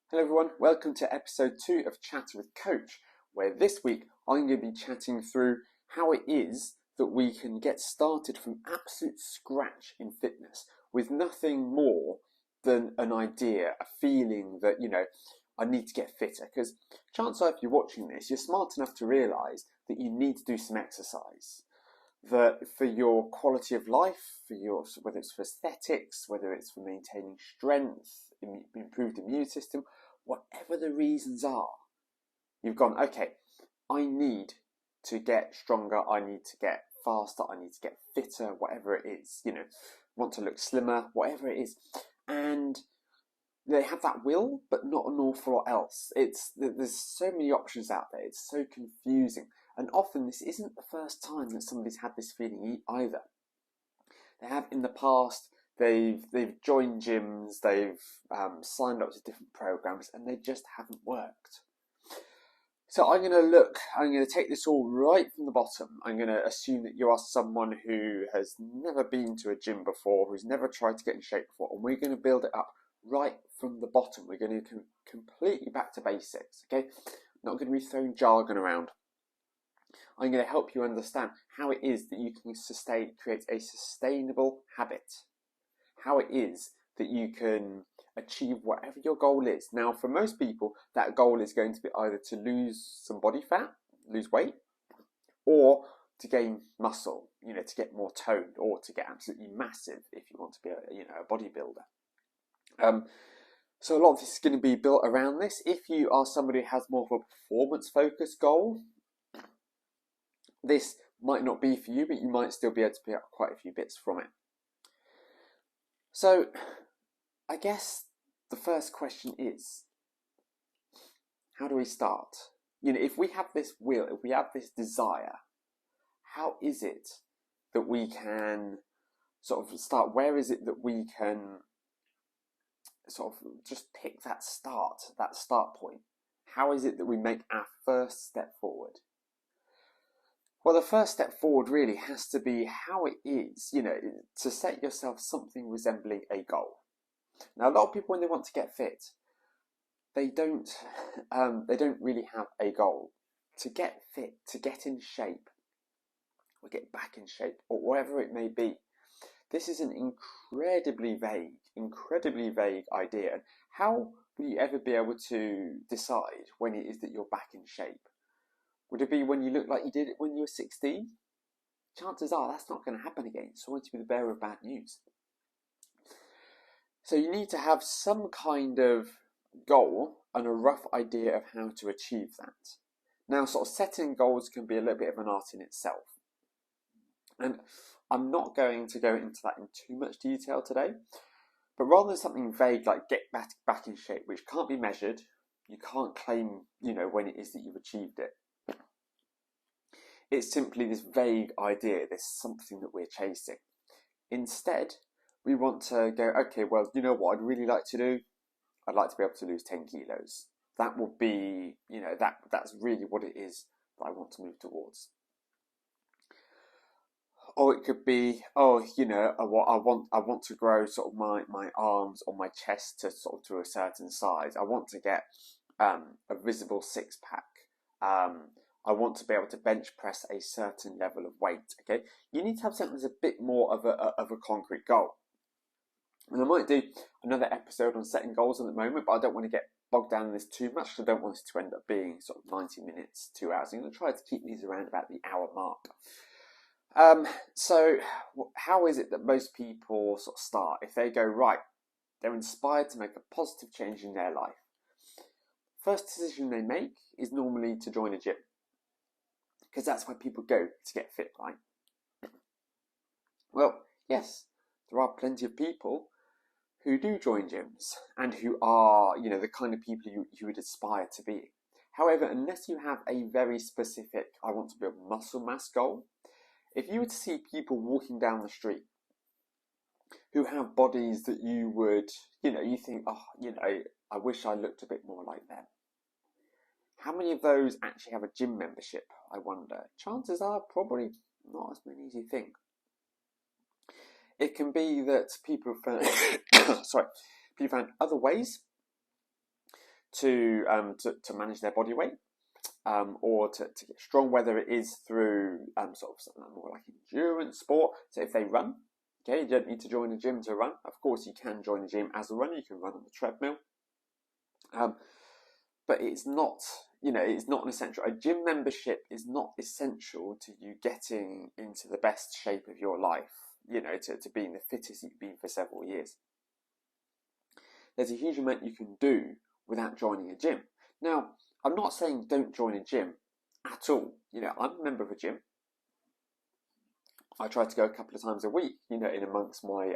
Hello everyone, welcome to episode 2 of Chat with Coach, where this week I'm going to be chatting through how it is that we can get started from absolute scratch in fitness with nothing more than an idea, a feeling that, I need to get fitter. Because chances are if you're watching this, you're smart enough to realise that you need to do some exercise. That for your quality of life, whether it's for aesthetics, whether it's for maintaining strength, improved immune system, whatever the reasons are, you've gone, okay, I need to get stronger, I need to get faster, I need to get fitter, whatever it is, want to look slimmer, whatever it is. And they have that will, but not an awful lot else. There's so many options out there, it's so confusing. And often this isn't the first time that somebody's had this feeling either. They have in the past, they've joined gyms, they've signed up to different programs, and they just haven't worked. So I'm going to take this all right from the bottom. I'm going to assume that you are someone who has never been to a gym before, who's never tried to get in shape before, and we're going to build it up right from the bottom. We're going to completely back to basics, okay? Not going to be throwing jargon around. I'm going to help you understand how it is that you can create a sustainable habit. How it is that you can achieve whatever your goal is. Now, for most people, that goal is going to be either to lose some body fat, lose weight, or to gain muscle, to get more toned, or to get absolutely massive if you want to be a bodybuilder. So a lot of this is going to be built around this. If you are somebody who has more of a performance-focused goal, this might not be for you, but you might still be able to pick up quite a few bits from it. So, I guess the first question is, how do we start? If we have this will, if we have this desire, how is it that we can sort of start? Where is it that we can sort of just pick that start point? How is it that we make our first step forward? Well, the first step forward really has to be how it is, to set yourself something resembling a goal. Now, a lot of people, when they want to get fit, they don't really have a goal. To get fit, to get in shape, or get back in shape, or whatever it may be, this is an incredibly vague idea. And how will you ever be able to decide when it is that you're back in shape? Would it be when you look like you did it when you were 16? Chances are that's not going to happen again. So I want to be the bearer of bad news. So you need to have some kind of goal and a rough idea of how to achieve that. Now, sort of setting goals can be a little bit of an art in itself. And I'm not going to go into that in too much detail today. But rather than something vague like get back in shape, which can't be measured, you can't claim, when it is that you've achieved it. It's simply this vague idea, there's something that we're chasing. Instead, we want to go, okay, well, you know what I'd really like to do? I'd like to be able to lose 10 kilos. That would be, that's really what it is that I want to move towards. Or it could be, I want to grow sort of my arms or my chest to a certain size. I want to get a visible six-pack. I want to be able to bench press a certain level of weight, okay? You need to have something that's a bit more of a concrete goal. And I might do another episode on setting goals at the moment, but I don't want to get bogged down in this too much, because I don't want this to end up being sort of 90 minutes, 2 hours. I'm going to try to keep these around about the hour mark. So how is it that most people sort of start? If they go, right, they're inspired to make a positive change in their life. First decision they make is normally to join a gym, because that's where people go to get fit, right? Well, yes, there are plenty of people who do join gyms and who are, the kind of people you would aspire to be. However, unless you have a very specific, I want to build muscle mass goal, if you were to see people walking down the street who have bodies that you would, you think, I wish I looked a bit more like them. How many of those actually have a gym membership, I wonder? Chances are probably not as many as you think. It can be that people found, people found other ways to manage their body weight, or to get strong, whether it is through sort of something more like endurance sport. So if they run, okay, you don't need to join a gym to run. Of course, you can join a gym as a runner. You can run on the treadmill, but it's not, it's not an essential. A gym membership is not essential to you getting into the best shape of your life, to being the fittest you've been for several years. There's a huge amount you can do without joining a gym. Now, I'm not saying don't join a gym at all. I'm a member of a gym. I try to go a couple of times a week, in amongst my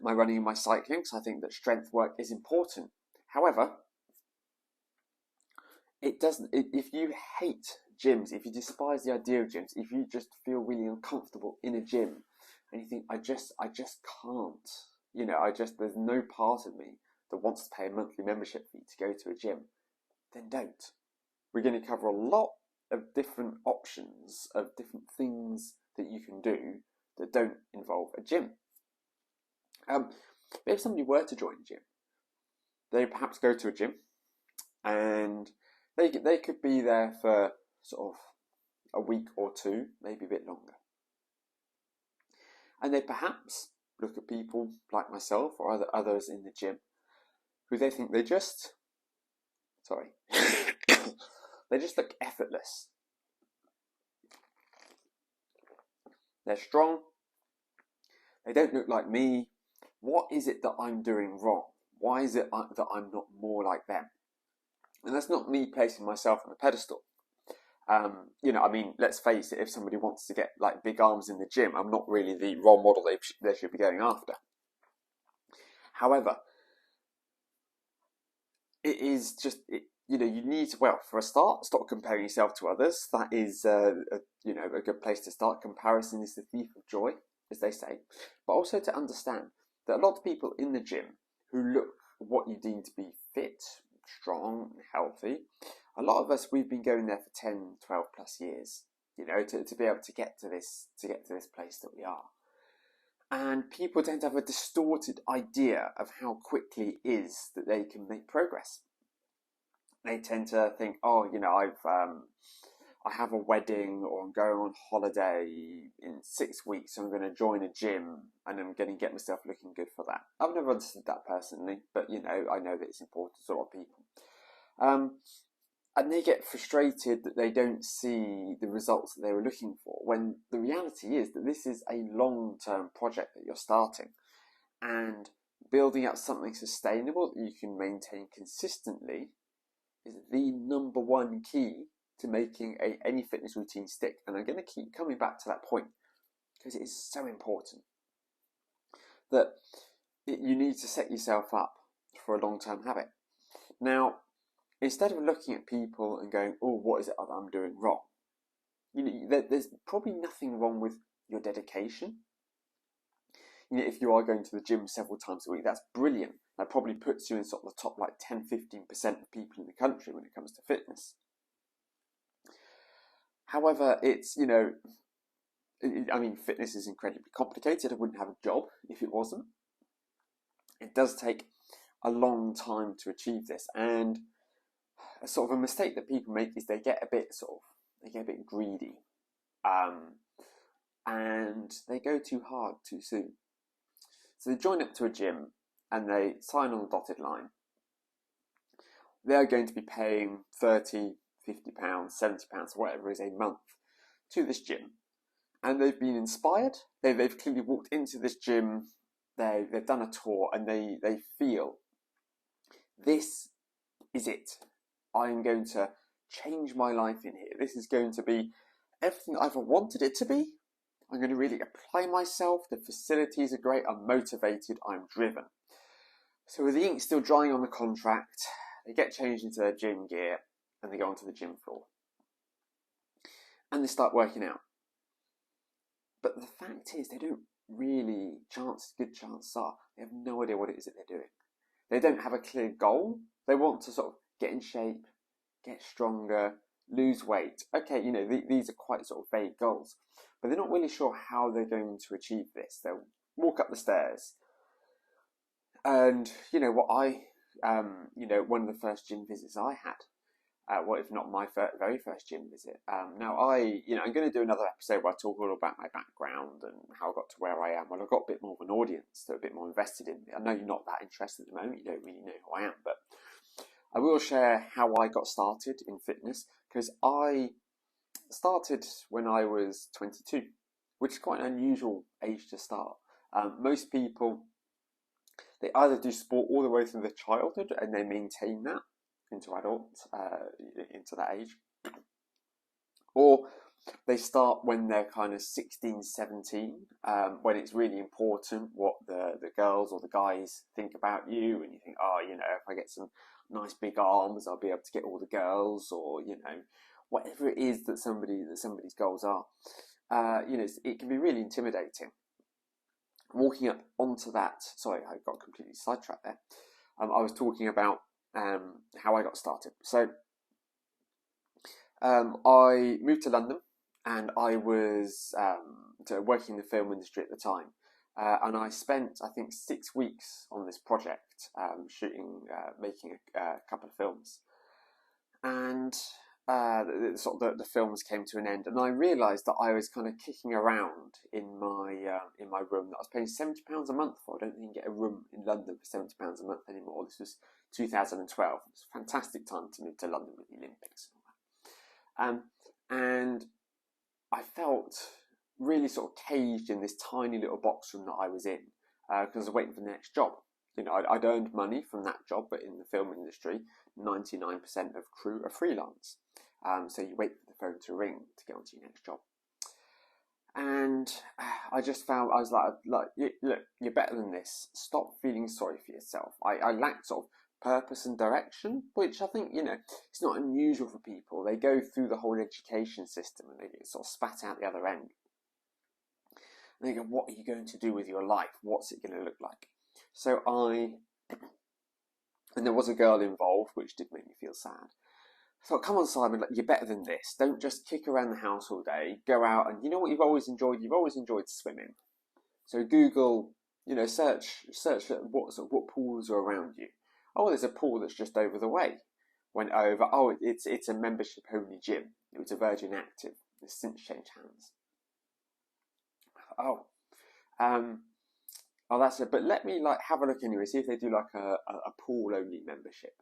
my running and my cycling. So I think that strength work is important. However, it doesn't. If you hate gyms, if you despise the idea of gyms, if you just feel really uncomfortable in a gym, and you think I just can't, there's no part of me that wants to pay a monthly membership fee to go to a gym, then don't. We're going to cover a lot of different options of different things that you can do that don't involve a gym. But if somebody were to join a gym, they perhaps go to a gym and they could be there for sort of a week or two, maybe a bit longer. And they perhaps look at people like myself or others in the gym who they think they just look effortless. They're strong. They don't look like me. What is it that I'm doing wrong? Why is it that I'm not more like them? And that's not me placing myself on a pedestal. Let's face it, if somebody wants to get like big arms in the gym, I'm not really the role model they should be going after. However, it is just, you need to, for a start, stop comparing yourself to others. That is, a good place to start. Comparison is the thief of joy, as they say. But also to understand that a lot of people in the gym who look what you deem to be fit, strong, healthy, a lot of us, we've been going there for 10, 12 plus years, to be able to get to this place that we are. And people tend to have a distorted idea of how quickly it is that they can make progress. They tend to think, I have a wedding, or I'm going on holiday in 6 weeks, so I'm going to join a gym and I'm going to get myself looking good for that. I've never understood that personally, but I know that it's important to a lot of people. And they get frustrated that they don't see the results that they were looking for, when the reality is that this is a long-term project that you're starting, and building up something sustainable that you can maintain consistently is the number one key to making any fitness routine stick. And I'm going to keep coming back to that point because it is so important that you need to set yourself up for a long-term habit. Now, instead of looking at people and going, oh, what is it that I'm doing wrong? There's probably nothing wrong with your dedication. If you are going to the gym several times a week, that's brilliant. That probably puts you in sort of the top 10-15% of people in the country when it comes to fitness. However, it's, fitness is incredibly complicated. I wouldn't have a job if it wasn't. It does take a long time to achieve this, and a sort of a mistake that people make is they get a bit greedy, and they go too hard too soon. So they join up to a gym and they sign on the dotted line. They're going to be paying £30, £50, £70, whatever it is a month to this gym, and they've been inspired. They've clearly walked into this gym. They've done a tour, and they feel this is it. I'm going to change my life in here. This is going to be everything I've ever wanted it to be. I'm going to really apply myself. The facilities are great. I'm motivated. I'm driven. So with the ink still drying on the contract, they get changed into their gym gear and they go onto the gym floor. And they start working out. But the fact is, they don't really, good chances are, they have no idea what it is that they're doing. They don't have a clear goal. They want to sort of get in shape, get stronger, lose weight. Okay, these are quite sort of vague goals, but they're not really sure how they're going to achieve this. They'll walk up the stairs, and what I one of the first gym visits I had. Well, if not my very first gym visit. Now I'm going to do another episode where I talk all about my background and how I got to where I am. Well, I've got a bit more of an audience, so a bit more invested in me. I know you're not that interested at the moment. You don't really know who I am, but I will share how I got started in fitness, because I started when I was 22, which is quite an unusual age to start. Most people, they either do sport all the way through their childhood and they maintain that into adults, into that age, or they start when they're kind of 16, 17, when it's really important what the girls or the guys think about you, and you think, oh, if I get some nice big arms, I'll be able to get all the girls, or whatever it is that somebody's goals are. It can be really intimidating. Walking up onto that, sorry, I got completely sidetracked there. I was talking about how I got started. So I moved to London, and I was working in the film industry at the time, and I spent, I think, 6 weeks on this project, making a couple of films, and the films came to an end, and I realised that I was kind of kicking around in my room that I was paying £70 a month for. I don't think you can get a room in London for £70 a month anymore. This was 2012. It was a fantastic time to move to London with the Olympics and all that. And I felt really sort of caged in this tiny little box room that I was in, because I was waiting for the next job. I'd earned money from that job, but in the film industry, 99% of crew are freelance. So you wait for the phone to ring to get onto your next job. And I just found, I was like, look, you're better than this. Stop feeling sorry for yourself. I lacked sort of purpose and direction, which I think, it's not unusual for people. They go through the whole education system and they get sort of spat out the other end. And they go, what are you going to do with your life? What's it going to look like? So and there was a girl involved, which did make me feel sad. I thought, come on, Simon, you're better than this. Don't just kick around the house all day. Go out, and you know what you've always enjoyed? You've always enjoyed swimming. So Google, search what pools are around you. Oh, there's a pool that's just over the way. Went over. Oh, it's a membership only gym. It was a Virgin Active. It's since changed hands. Oh, that's it. But let me have a look anyway. See if they do a pool only membership.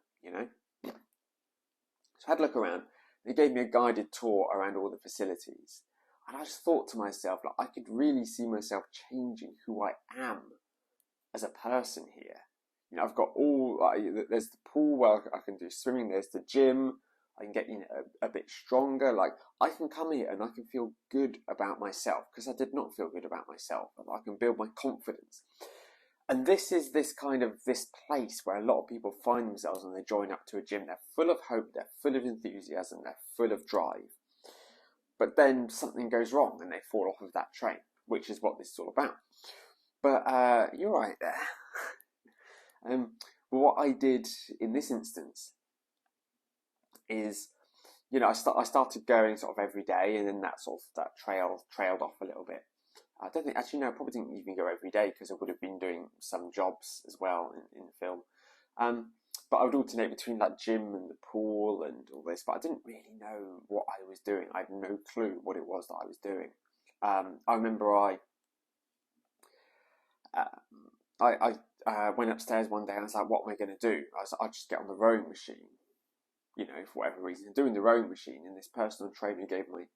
So I had a look around. They gave me a guided tour around all the facilities. And I just thought to myself, I could really see myself changing who I am as a person here. I've got there's the pool where I can do swimming. There's the gym. I can get a bit stronger. I can come here and I can feel good about myself, because I did not feel good about myself. I can build my confidence. And this is this place where a lot of people find themselves when they join up to a gym. They're full of hope, they're full of enthusiasm, they're full of drive. But then something goes wrong and they fall off of that train, which is what this is all about. But you're right there. What I did in this instance is, I started going sort of every day, and then that trailed off a little bit. I don't think, actually, no, I probably didn't even go every day, because I would have been doing some jobs as well in film. But I would alternate between gym and the pool and all this, but I didn't really know what I was doing. I had no clue what it was that I was doing. I remember I went upstairs one day and I was like, what am I going to do? I was like, I'll just get on the rowing machine, for whatever reason. Doing the rowing machine, and this personal trainer gave me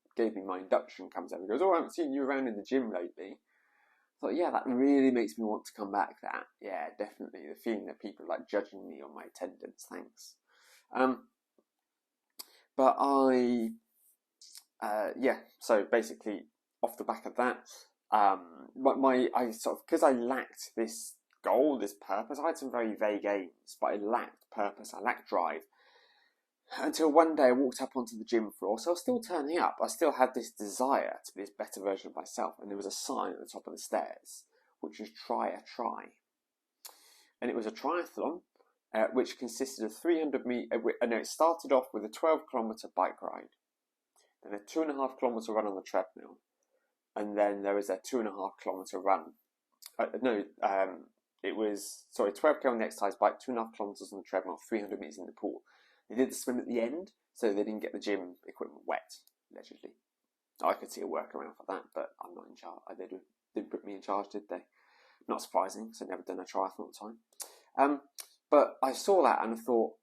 my induction comes over and goes, oh, I haven't seen you around in the gym lately. I thought, yeah, that really makes me want to come back. That, yeah, definitely. The feeling that people are judging me on my attendance, thanks. But so basically off the back of that, because I lacked this goal, this purpose. I had some very vague aims, but I lacked purpose, I lacked drive. Until one day I walked up onto the gym floor, so I was still turning up. I still had this desire to be this better version of myself, and there was a sign at the top of the stairs, which was try a try. And it was a triathlon, which consisted of 300 metre, it started off with a 12-kilometre bike ride, then a 2.5 kilometre run on the treadmill, and then there was a 2.5 kilometre run. It was, 12k on the exercise bike, 2.5 kilometres on the treadmill, 300 metres in the pool. They did the swim at the end, so they didn't get the gym equipment wet, allegedly. I could see a workaround for that, but I'm not in charge. They didn't put me in charge, did they? Not surprising, because I'd never done a triathlon at the time. But I saw that and I thought,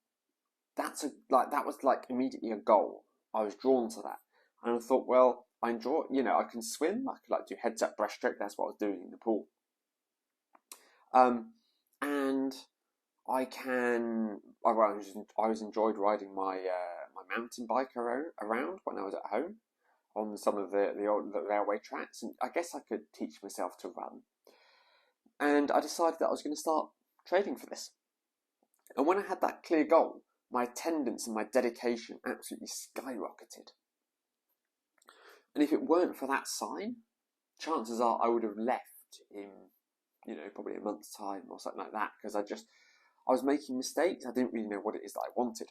that was like immediately a goal. I was drawn to that. And I thought, well, I enjoy, I can swim. I could do heads up breaststroke. That's what I was doing in the pool. And I was enjoyed riding my mountain bike around when I was at home on some of the old railway tracks, and I guess I could teach myself to run. And I decided that I was going to start training for this. And when I had that clear goal, my attendance and my dedication absolutely skyrocketed. And if it weren't for that sign, chances are I would have left in, probably a month's time or something like that, because I was making mistakes. I didn't really know what it is that I wanted.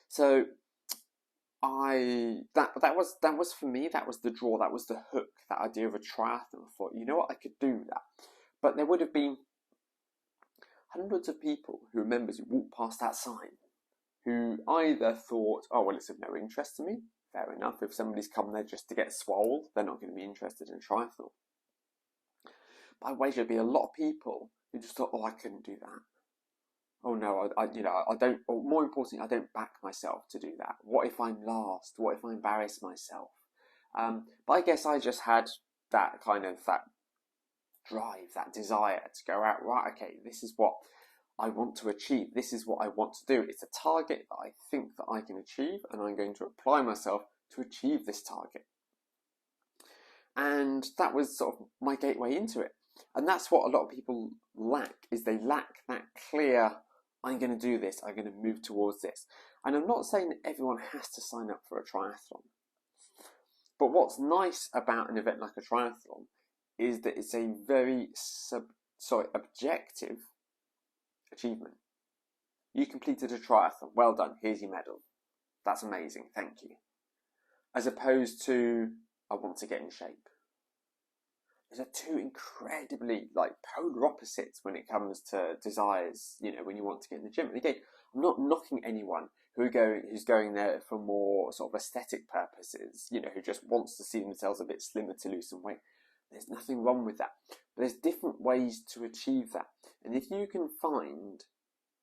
So that was for me, that was the draw, that was the hook, that idea of a triathlon. I thought, you know what, I could do that. But there would have been hundreds of people who were members who walked past that sign, who either thought, oh, well, it's of no interest to me. Fair enough. If somebody's come there just to get swole, they're not going to be interested in a triathlon. But I wager there'd be a lot of people who just thought, oh, I couldn't do that. Oh no, I don't, or more importantly, I don't back myself to do that. What if I'm last? What if I embarrass myself? But I guess I just had that drive, that desire to go out, right, okay, this is what I want to achieve. This is what I want to do. It's a target that I think that I can achieve, and I'm going to apply myself to achieve this target. And that was sort of my gateway into it. And that's what a lot of people lack, is they lack that clear, I'm going to do this, I'm going to move towards this. And I'm not saying that everyone has to sign up for a triathlon. But what's nice about an event like a triathlon is that it's a very objective achievement. You completed a triathlon, well done, here's your medal. That's amazing, thank you. As opposed to, I want to get in shape. Those are two incredibly polar opposites when it comes to desires, when you want to get in the gym. And again, I'm not knocking anyone who's going there for more sort of aesthetic purposes, who just wants to see themselves a bit slimmer to lose some weight. There's nothing wrong with that. But there's different ways to achieve that. And if you can find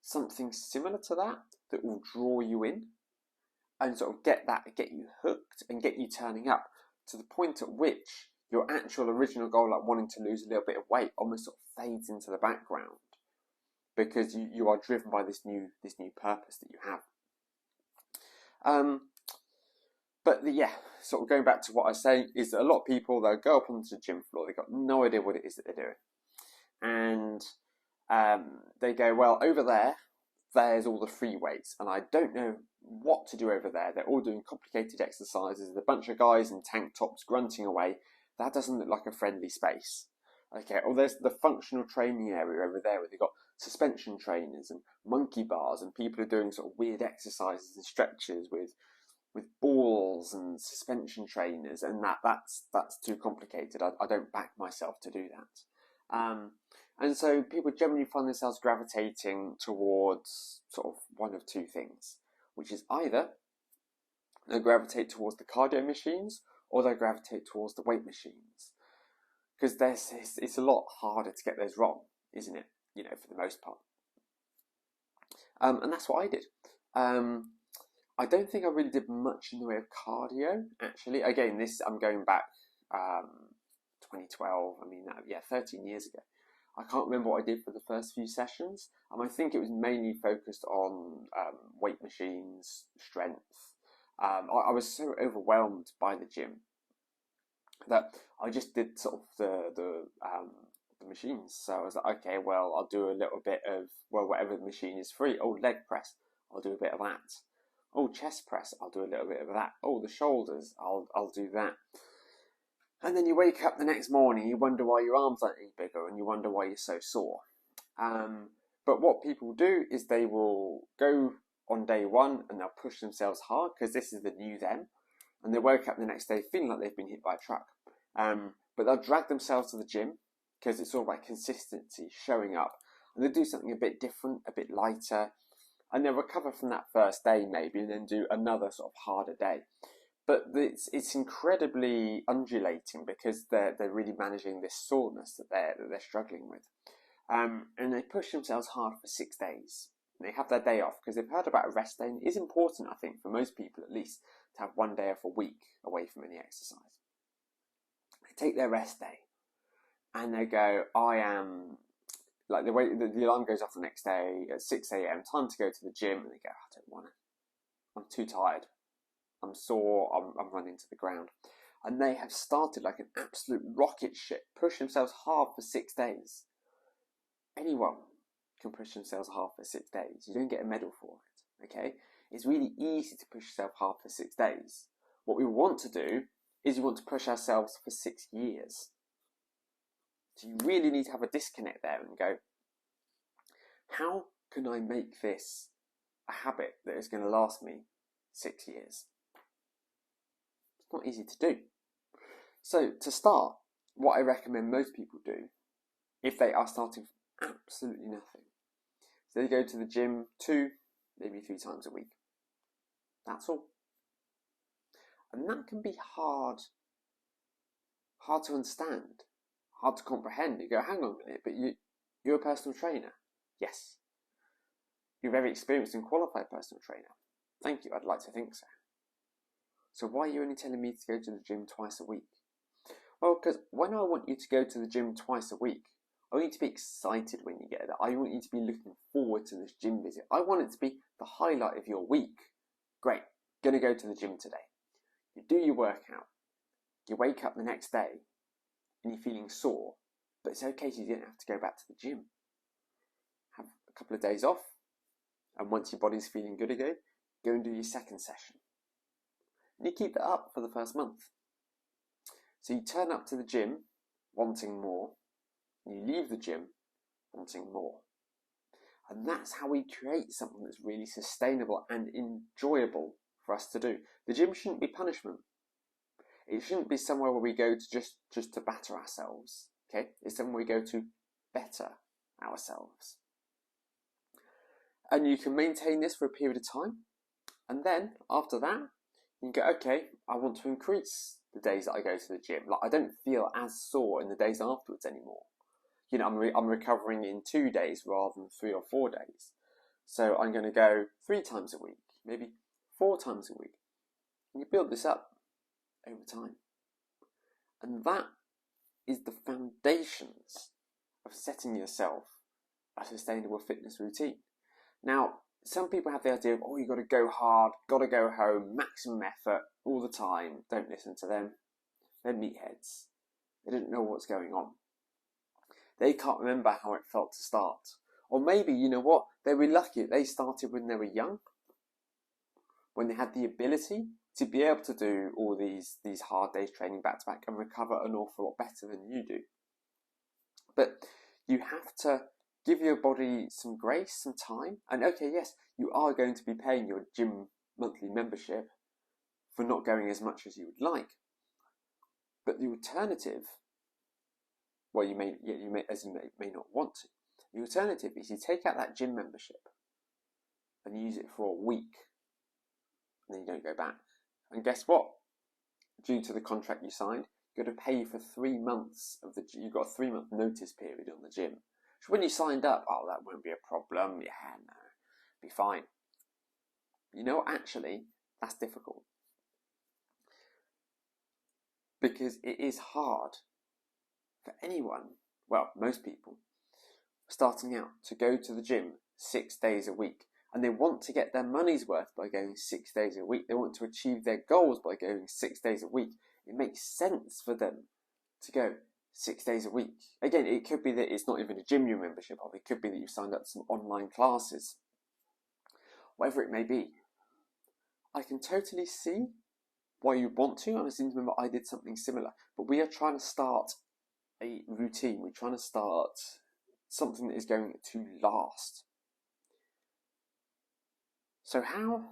something similar to that will draw you in and sort of get you hooked and get you turning up to the point at which your actual original goal, like wanting to lose a little bit of weight, almost sort of fades into the background because you are driven by this new purpose that you have. Sort of going back to what I was saying, is that a lot of people, they'll go up onto the gym floor, they've got no idea what it is that they're doing. And they go, well, over there's all the free weights, and I don't know what to do over there. They're all doing complicated exercises, there's a bunch of guys in tank tops grunting away. That doesn't look like a friendly space. Okay, or there's the functional training area over there where they've got suspension trainers and monkey bars, and people are doing sort of weird exercises and stretches with balls and suspension trainers, and that's too complicated. I don't back myself to do that. And so people generally find themselves gravitating towards sort of one of two things, which is either they gravitate towards the cardio machines or they gravitate towards the weight machines. Because it's a lot harder to get those wrong, isn't it? For the most part. And that's what I did. I don't think I really did much in the way of cardio, actually. Again, I'm going back 2012, 13 years ago. I can't remember what I did for the first few sessions. I think it was mainly focused on weight machines, strength. I was so overwhelmed by the gym that I just did sort of the machines. So I was like, okay, well, I'll do a little bit of, whatever the machine is free. Oh, leg press, I'll do a bit of that. Oh, chest press, I'll do a little bit of that. Oh, the shoulders, I'll do that. And then you wake up the next morning, you wonder why your arms aren't any bigger, and you wonder why you're so sore. But what people do is they will go on day one and they'll push themselves hard because this is the new them. And they wake up the next day feeling like they've been hit by a truck. But they'll drag themselves to the gym, because it's all about consistency, showing up. And they'll do something a bit different, a bit lighter, and they'll recover from that first day maybe, and then do another sort of harder day. But it's incredibly undulating because they're really managing this soreness that they're struggling with. And they push themselves hard for 6 days. They have their day off because they've heard about a rest day. And it is important, I think, for most people at least, to have 1 day off a week away from any exercise. They take their rest day and they go, I am, like the alarm goes off the next day at 6 a.m, time to go to the gym. And they go, I don't want to. I'm too tired. I'm sore. I'm running to the ground. And they have started like an absolute rocket ship, push themselves hard for 6 days. Anyone can push themselves hard for 6 days. You don't get a medal for it, okay? It's really easy to push yourself hard for 6 days. What we want to do is we want to push ourselves for 6 years. So you really need to have a disconnect there and go, how can I make this a habit that is going to last me 6 years? It's not easy to do. So to start, what I recommend most people do, if they are starting from absolutely nothing, so they go to the gym 2, maybe 3 times a week. That's all. And that can be hard to understand, hard to comprehend. You go, hang on a minute, but you're a personal trainer. Yes. You're a very experienced and qualified personal trainer. Thank you, I'd like to think so. So why are you only telling me to go to the gym twice a week? Well, because when I want you to go to the gym twice a week, I want you to be excited when you get there. I want you to be looking forward to this gym visit. I want it to be the highlight of your week. Great, gonna go to the gym today. You do your workout. You wake up the next day and you're feeling sore, but it's okay, so you don't have to go back to the gym. Have a couple of days off, and once your body's feeling good again, go and do your second session. And you keep that up for the first month. So you turn up to the gym wanting more, and you leave the gym wanting more. And that's how we create something that's really sustainable and enjoyable for us to do. The gym shouldn't be punishment. It shouldn't be somewhere where we go to just to batter ourselves. Okay? It's somewhere we go to better ourselves. And you can maintain this for a period of time. And then after that, you can go, okay, I want to increase the days that I go to the gym. Like, I don't feel as sore in the days afterwards anymore. You know, I'm recovering in 2 days rather than 3 or 4 days. So I'm going to go 3 times a week, maybe 4 times a week. And you build this up over time. And that is the foundations of setting yourself a sustainable fitness routine. Now, some people have the idea of, oh, you've got to go hard, got to go home, maximum effort all the time. Don't listen to them. They're meatheads. They don't know what's going on. They can't remember how it felt to start. Or maybe, you know what, they were lucky. They started when they were young, when they had the ability to be able to do all these hard days training back to back and recover an awful lot better than you do. But you have to give your body some grace, some time. And okay, yes, you are going to be paying your gym monthly membership for not going as much as you would like. But the alternative, well, you may not want to. The alternative is you take out that gym membership and use it for a week, and then you don't go back. And guess what? Due to the contract you signed, you've got to pay for 3 months of the. You've got a 3-month notice period on the gym. So when you signed up, oh, that won't be a problem. Yeah, no, be fine. You know, actually, that's difficult because it is hard for anyone, well, most people, starting out to go to the gym 6 days a week. And they want to get their money's worth by going 6 days a week. They want to achieve their goals by going 6 days a week. It makes sense for them to go 6 days a week. Again, it could be that it's not even a gym you membership of. It could be that you've signed up to some online classes. Whatever it may be. I can totally see why you want to. And I seem to remember I did something similar. But we are trying to start a routine. We're trying to start something that is going to last. So how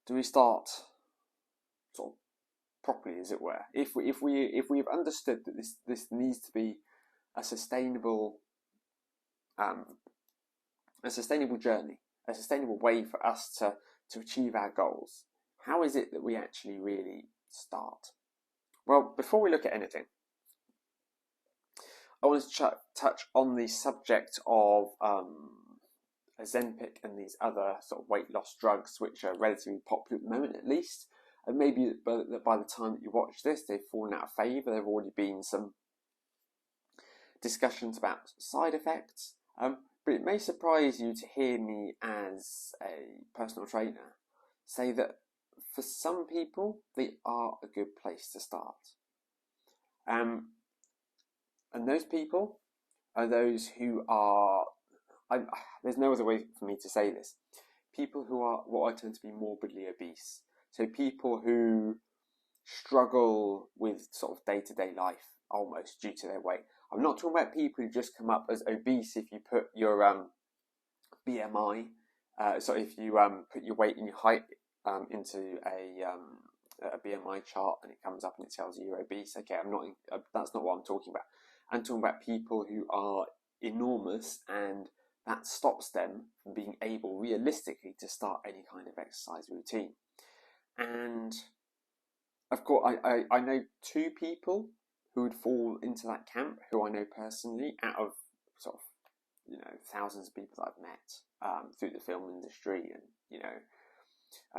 do we start sort of properly, as it were? If we've understood that this needs to be a sustainable journey, a sustainable way for us to achieve our goals, how is it that we actually really start? Well, before we look at anything, I want to touch on the subject of Ozempic and these other sort of weight loss drugs, which are relatively popular at the moment, at least. And maybe by the time that you watch this, they've fallen out of favour. There have already been some discussions about side effects. But it may surprise you to hear me, as a personal trainer, say that for some people, they are a good place to start. And those people are those who are, there's no other way for me to say this, people who are what I term to be morbidly obese. So people who struggle with sort of day-to-day life almost due to their weight. I'm not talking about people who just come up as obese if you put your BMI, so if you put your weight and your height into a BMI chart and it comes up and it tells you you're obese. Okay, that's not what I'm talking about. I'm talking about people who are enormous, and that stops them from being able realistically to start any kind of exercise routine. And of course, I know two people who would fall into that camp, who I know personally, out of sort of, thousands of people that I've met through the film industry and,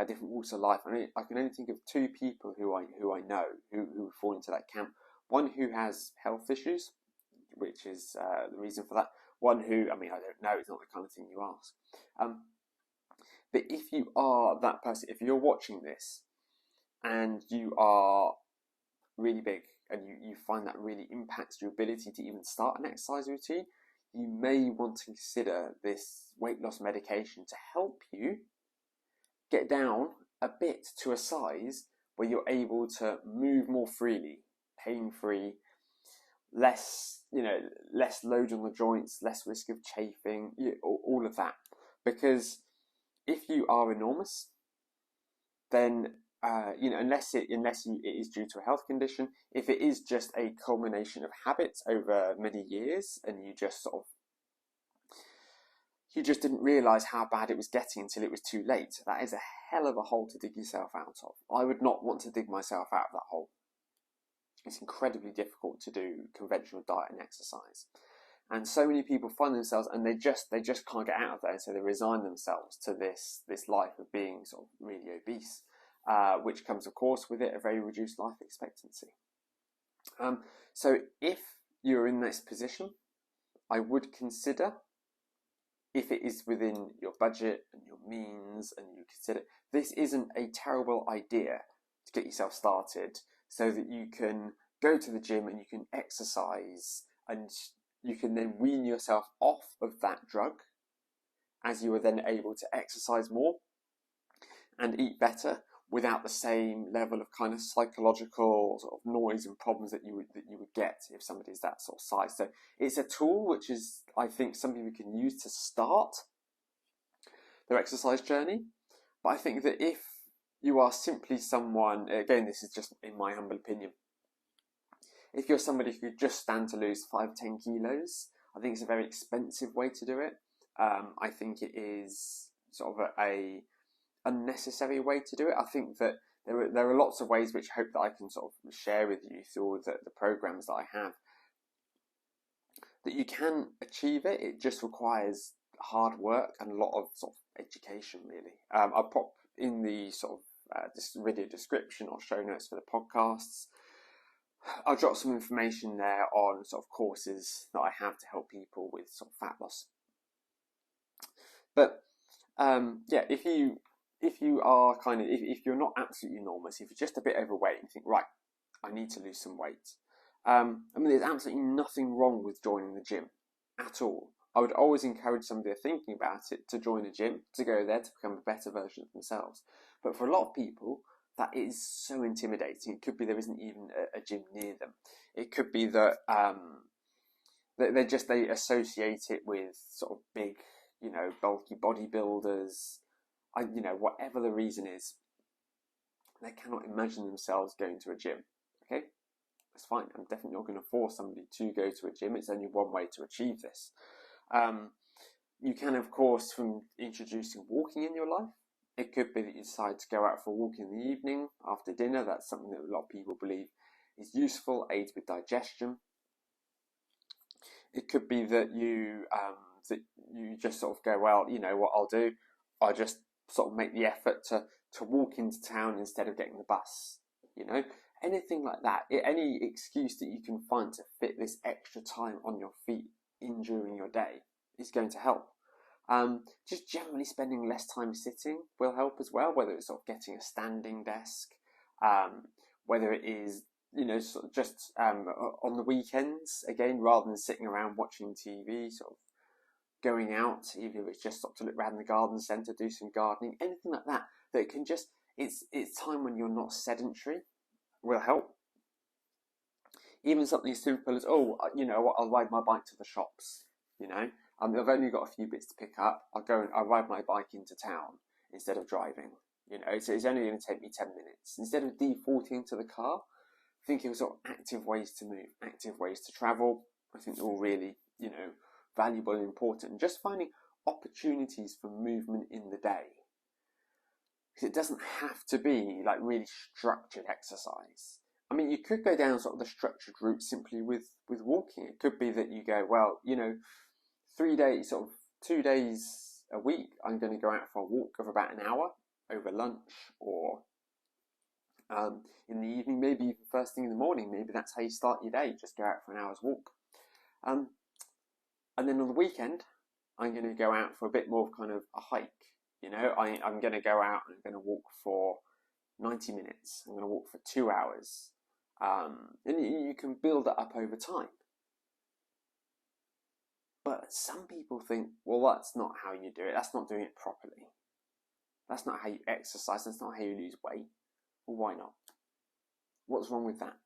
different walks of life. I can only think of two people who I know who fall into that camp. One who has health issues, which is the reason for that. One who, I don't know, it's not the kind of thing you ask. But if you are that person, if you're watching this and you are really big and you find that really impacts your ability to even start an exercise routine, you may want to consider this weight loss medication to help you get down a bit to a size where you're able to move more freely, pain-free, less load on the joints, less risk of chafing, all of that. Because if you are enormous, then unless it is due to a health condition, if it is just a culmination of habits over many years, and you just didn't realise how bad it was getting until it was too late, that is a hell of a hole to dig yourself out of. I would not want to dig myself out of that hole. It's incredibly difficult to do conventional diet and exercise. And so many people find themselves, and they just can't get out of there, so they resign themselves to this life of being sort of really obese, which comes, of course, with it a very reduced life expectancy. So if you're in this position, I would consider, if it is within your budget and your means, and you consider this isn't a terrible idea to get yourself started, so that you can go to the gym and you can exercise, and you can then wean yourself off of that drug as you are then able to exercise more and eat better without the same level of kind of psychological sort of noise and problems that you would get if somebody's that sort of size. So it's a tool which is, I think, something we can use to start their exercise journey. But I think that if you are simply someone, again, this is just in my humble opinion, if you're somebody who just stand to lose 5-10 kilos, I think it's a very expensive way to do it. I think it is sort of a unnecessary way to do it. I think that there are lots of ways which I hope that I can sort of share with you through the programs that I have, that you can achieve it. It just requires hard work and a lot of sort of education, really. I'll pop in the sort of this video description or show notes for the podcasts. I'll drop some information there on sort of courses that I have to help people with sort of fat loss. But if you are if you're not absolutely enormous, if you're just a bit overweight and you think, right, I need to lose some weight, there's absolutely nothing wrong with joining the gym at all. I would always encourage somebody thinking about it to join a gym, to go there to become a better version of themselves. But for a lot of people, that is so intimidating. It could be there isn't even a gym near them. It could be that they associate it with sort of big, bulky bodybuilders. Whatever the reason is, they cannot imagine themselves going to a gym. Okay, That's fine. I'm definitely not going to force somebody to go to a gym. It's only one way to achieve this. You can, of course, from introducing walking in your life. It could be that you decide to go out for a walk in the evening after dinner. That's something that a lot of people believe is useful, aids with digestion. It could be that you just sort of go, well, you know what I'll do? I'll just sort of make the effort to walk into town instead of getting the bus. You know, anything like that. Any excuse that you can find to fit this extra time on your feet in during your day is going to help. Just generally spending less time sitting will help as well, whether it's sort of getting a standing desk, whether it is, you know, sort of just on the weekends, again, rather than sitting around watching TV, sort of going out, even if it's just sort of to look around the garden centre, do some gardening, anything like that, that can just, it's time when you're not sedentary will help. Even something as simple as, oh, you know, I'll ride my bike to the shops, you know. I've only got a few bits to pick up. I'll ride my bike into town instead of driving. You know, it's only going to take me 10 minutes. Instead of defaulting to the car, thinking of sort of active ways to move, active ways to travel, I think they're all really, you know, valuable and important. And just finding opportunities for movement in the day. Because it doesn't have to be like really structured exercise. I mean, you could go down sort of the structured route simply with walking. It could be that you go, well, you know, 3 days, sort of 2 days a week, I'm going to go out for a walk of about an hour over lunch, or in the evening, maybe even first thing in the morning. Maybe that's how you start your day. Just go out for an hour's walk. And then on the weekend, I'm going to go out for a bit more of kind of a hike. You know, I'm going to go out and I'm going to walk for 90 minutes. I'm going to walk for 2 hours. And you can build that up over time. But some people think, well, that's not how you do it. That's not doing it properly. That's not how you exercise. That's not how you lose weight. Well, why not? What's wrong with that?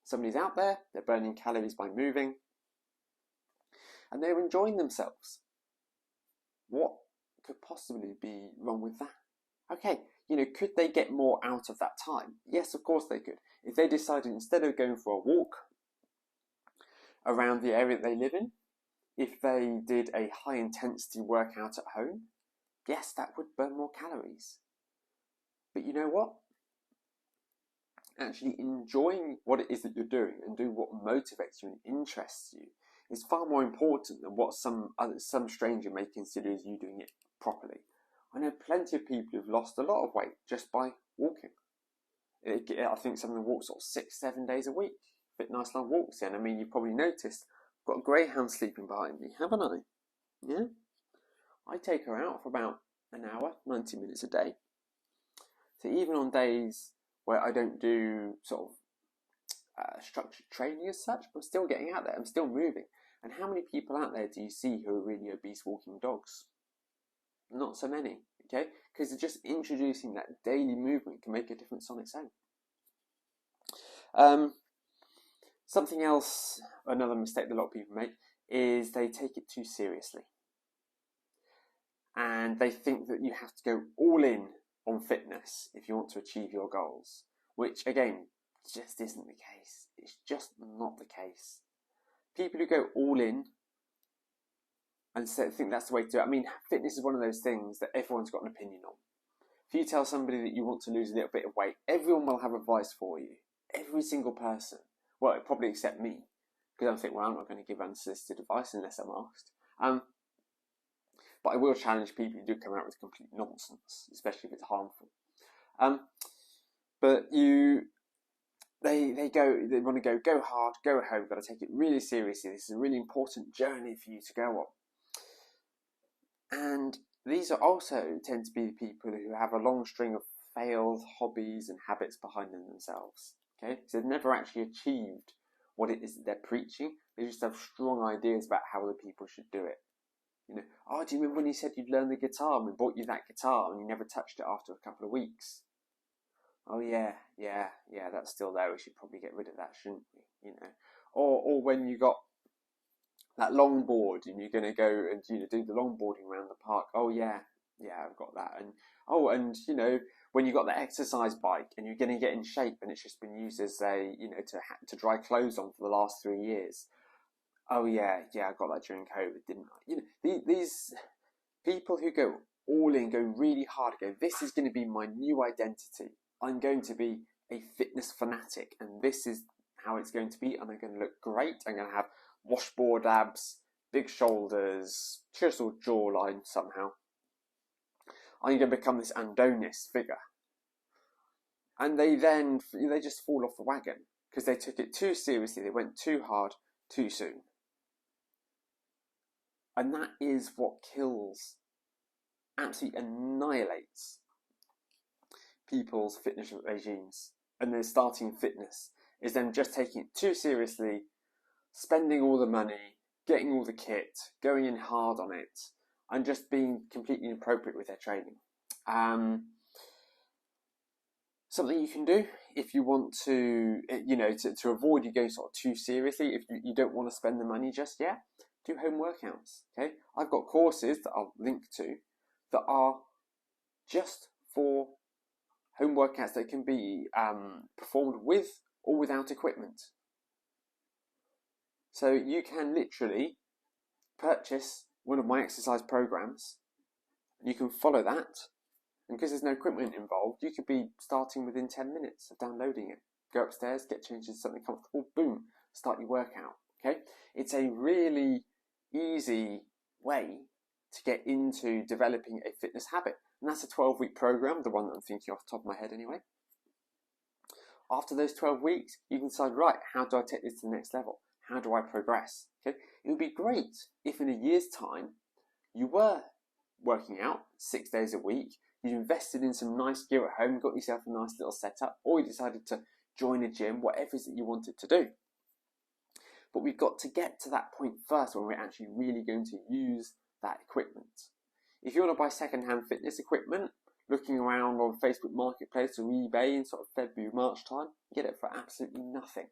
Somebody's out there, they're burning calories by moving, and they're enjoying themselves. What could possibly be wrong with that? Okay, you know, could they get more out of that time? Yes, of course they could. If they decided instead of going for a walk around the area that they live in, if they did a high intensity workout at home, yes, that would burn more calories. But you know what? Actually enjoying what it is that you're doing and doing what motivates you and interests you is far more important than what some stranger may consider as you doing it properly. I know plenty of people who've lost a lot of weight just by walking. I think some of them walk sort of 6-7 days a week, fit nice long walks in. I mean, you've probably noticed I've got a greyhound sleeping behind me, haven't I? Yeah? I take her out for about an hour, 90 minutes a day. So even on days where I don't do sort of structured training as such, I'm still getting out there, I'm still moving. And how many people out there do you see who are really obese walking dogs? Not so many, okay? Because just introducing that daily movement can make a difference on its own. Something else, another mistake that a lot of people make, is they take it too seriously. And they think that you have to go all in on fitness if you want to achieve your goals, which again, just isn't the case. It's just not the case. People who go all in and think that's the way to do it. I mean, fitness is one of those things that everyone's got an opinion on. If you tell somebody that you want to lose a little bit of weight, everyone will have advice for you. Every single person. Well, probably except me, because I think, well, I'm not going to give unsolicited advice unless I'm asked. But I will challenge people who do come out with complete nonsense, especially if it's harmful. But they want to go hard, go home, got to take it really seriously. This is a really important journey for you to go on. And these are also tend to be people who have a long string of failed hobbies and habits behind them themselves. Okay, so they've never actually achieved what it is that they're preaching. They just have strong ideas about how other people should do it. You know, oh, do you remember when you said you'd learn the guitar and we bought you that guitar and you never touched it after a couple of weeks? Oh yeah, that's still there. We should probably get rid of that, shouldn't we? You know, or when you got that longboard and you're going to go and do the longboarding around the park. Oh yeah, I've got that. And you know, when you've got the exercise bike and you're going to get in shape and it's just been used as a, to dry clothes on for the last 3 years. Oh yeah, I got that during COVID, didn't I? These people who go all in, go really hard, go, this is going to be my new identity. I'm going to be a fitness fanatic, and this is how it's going to be, and I'm going to look great. I'm going to have washboard abs, big shoulders, chiseled jawline somehow. I'm going to become this Adonis figure. And they just fall off the wagon because they took it too seriously. They went too hard too soon. And that is what kills, absolutely annihilates people's fitness regimes. And their starting fitness is them just taking it too seriously, spending all the money, getting all the kit, going in hard on it, and just being completely inappropriate with their training. Something you can do if you want to, to avoid you going sort of too seriously, if you don't want to spend the money just yet, do home workouts, okay? I've got courses that I'll link to that are just for home workouts that can be performed with or without equipment. So you can literally purchase one of my exercise programs, and you can follow that, and because there's no equipment involved, you could be starting within 10 minutes of downloading it. Go upstairs, get changed into something comfortable, boom, start your workout, okay? It's a really easy way to get into developing a fitness habit, and that's a 12-week program, the one that I'm thinking off the top of my head anyway. After those 12 weeks, you can decide, right, how do I take this to the next level? How do I progress? Okay, it would be great if in a year's time you were working out 6 days a week, you invested in some nice gear at home, got yourself a nice little setup, or you decided to join a gym, whatever it is that you wanted to do. But we've got to get to that point first when we're actually really going to use that equipment. If you want to buy second-hand fitness equipment, looking around on Facebook Marketplace or eBay in sort of February, March time, you get it for absolutely nothing.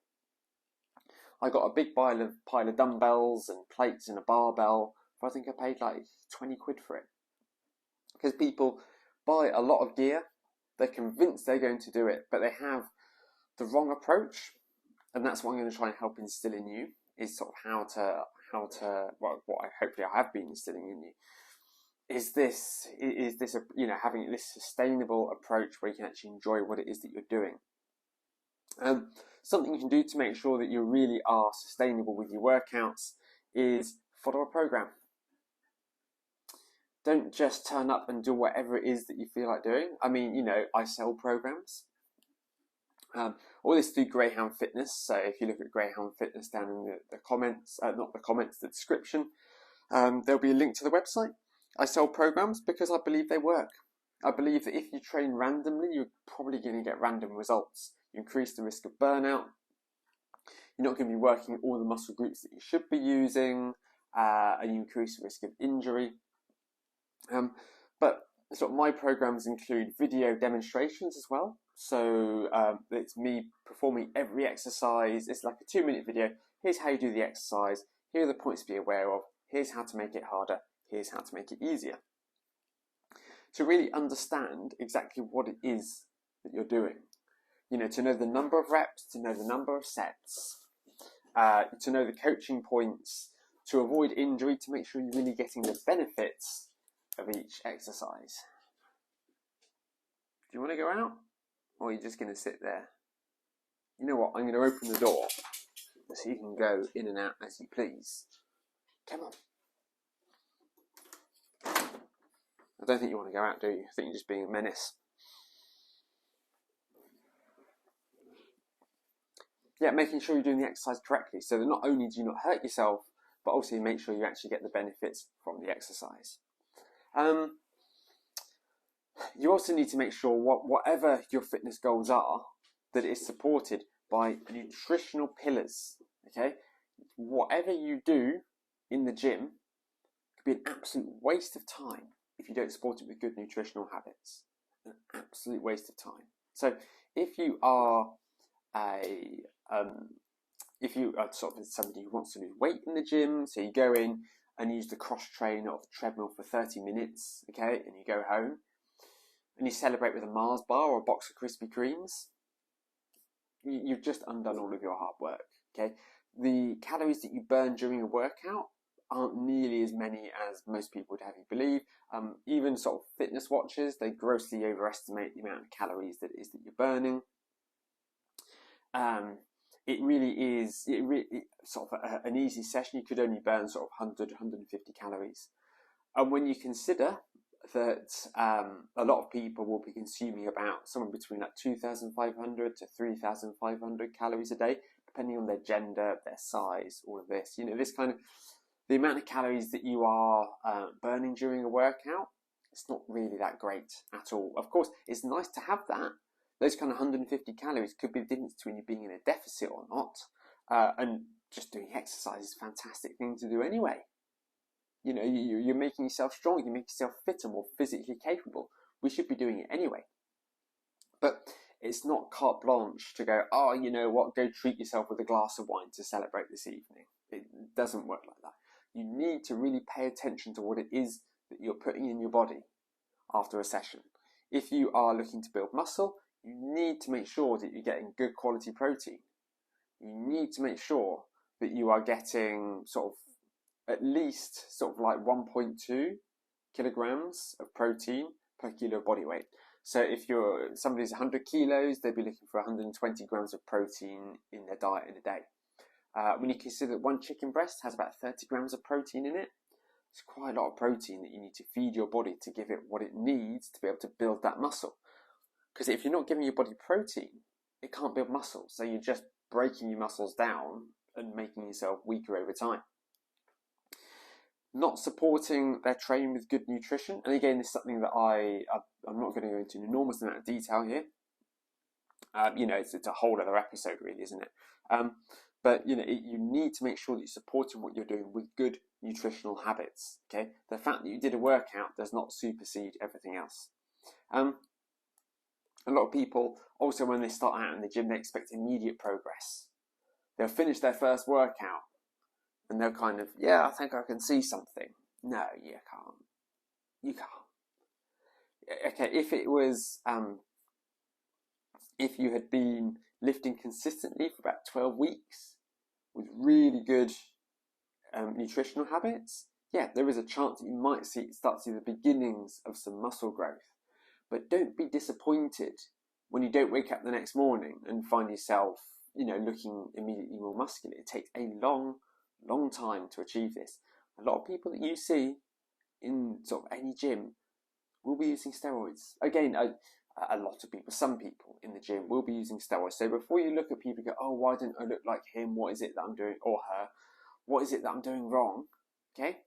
I got a big pile of dumbbells and plates and a barbell for, I think I paid like 20 quid for it. Because people buy a lot of gear, they're convinced they're going to do it, but they have the wrong approach. And that's what I'm going to try and help instill in you, is sort of how to what I hopefully I have been instilling in you, is this having this sustainable approach where you can actually enjoy what it is that you're doing. Something you can do to make sure that you really are sustainable with your workouts is follow a program. Don't just turn up and do whatever it is that you feel like doing. I mean, I sell programs. All this through Greyhound Fitness. So if you look at Greyhound Fitness down in the comments, not the comments, the description, there'll be a link to the website. I sell programs because I believe they work. I believe that if you train randomly, you're probably going to get random results. You increase the risk of burnout. You're not going to be working all the muscle groups that you should be using, and you increase the risk of injury. But sort of my programs include video demonstrations as well. So it's me performing every exercise. It's like a 2-minute video. Here's how you do the exercise. Here are the points to be aware of. Here's how to make it harder. Here's how to make it easier. To really understand exactly what it is that you're doing. To know the number of reps, to know the number of sets, to know the coaching points, to avoid injury, to make sure you're really getting the benefits of each exercise. Do you want to go out? Or are you just going to sit there? You know what? I'm going to open the door so you can go in and out as you please. Come on. I don't think you want to go out, do you? I think you're just being a menace. Yeah, making sure you're doing the exercise correctly so that not only do you not hurt yourself, but also you make sure you actually get the benefits from the exercise. You also need to make sure whatever your fitness goals are, that it is supported by nutritional pillars, okay? Whatever you do in the gym could be an absolute waste of time if you don't support it with good nutritional habits. An absolute waste of time. So if you are sort of somebody who wants to lose weight in the gym, so you go in and use the cross trainer or the treadmill for 30 minutes, okay, and you go home, and you celebrate with a Mars bar or a box of Krispy Kremes, you've just undone all of your hard work, okay? The calories that you burn during a workout aren't nearly as many as most people would have you believe. Even sort of fitness watchers, they grossly overestimate the amount of calories that it is that you're burning. It really is sort of an easy session. You could only burn sort of 100, 150 calories. And when you consider that a lot of people will be consuming about somewhere between like 2,500 to 3,500 calories a day, depending on their gender, their size, all of this. This kind of, the amount of calories that you are burning during a workout, it's not really that great at all. Of course, it's nice to have that. Those kind of 150 calories could be the difference between you being in a deficit or not. And just doing exercise is a fantastic thing to do anyway. You're making yourself strong, you make yourself fitter, more physically capable. We should be doing it anyway. But it's not carte blanche to go, oh, you know what, go treat yourself with a glass of wine to celebrate this evening. It doesn't work like that. You need to really pay attention to what it is that you're putting in your body after a session. If you are looking to build muscle, you need to make sure that you're getting good quality protein. You need to make sure that you are getting sort of at least sort of like 1.2 kilograms of protein per kilo of body weight. So if somebody's 100 kilos, they'd be looking for 120 grams of protein in their diet in a day. When you consider that one chicken breast has about 30 grams of protein in it, it's quite a lot of protein that you need to feed your body to give it what it needs to be able to build that muscle. Because if you're not giving your body protein, it can't build muscle. So you're just breaking your muscles down and making yourself weaker over time. Not supporting their training with good nutrition. And again, this is something that I'm not going to go into an enormous amount of detail here. It's a whole other episode really, isn't it? But you need to make sure that you're supporting what you're doing with good nutritional habits. Okay, the fact that you did a workout does not supersede everything else. A lot of people also, when they start out in the gym, they expect immediate progress. They'll finish their first workout and they'll kind of, I think I can see something. No, you can't. You can't. Okay, if it was, if you had been lifting consistently for about 12 weeks with really good nutritional habits, there is a chance that you might start to see the beginnings of some muscle growth. But don't be disappointed when you don't wake up the next morning and find yourself, looking immediately more muscular. It takes a long time to achieve this. A lot of people that you see in sort of any gym will be using steroids. Again, a lot of people, some people in the gym will be using steroids. So before you look at people and go, oh, why don't I look like him? What is it that I'm doing, or her? What is it that I'm doing wrong? Okay.